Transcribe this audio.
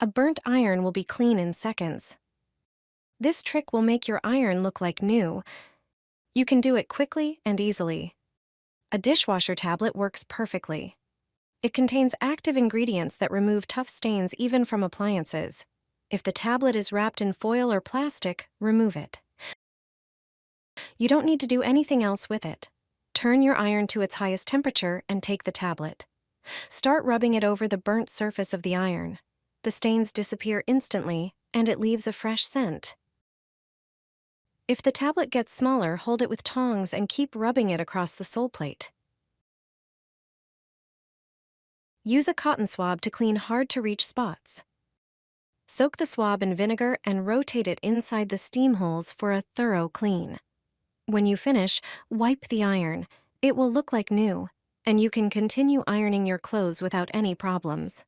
A burnt iron will be clean in seconds. This trick will make your iron look like new. You can do it quickly and easily. A dishwasher tablet works perfectly. It contains active ingredients that remove tough stains even from appliances. If the tablet is wrapped in foil or plastic, remove it. You don't need to do anything else with it. Turn your iron to its highest temperature and take the tablet. Start rubbing it over the burnt surface of the iron. The stains disappear instantly, and it leaves a fresh scent. If the tablet gets smaller, hold it with tongs and keep rubbing it across the sole plate. Use a cotton swab to clean hard-to-reach spots. Soak the swab in vinegar and rotate it inside the steam holes for a thorough clean. When you finish, wipe the iron. It will look like new, and you can continue ironing your clothes without any problems.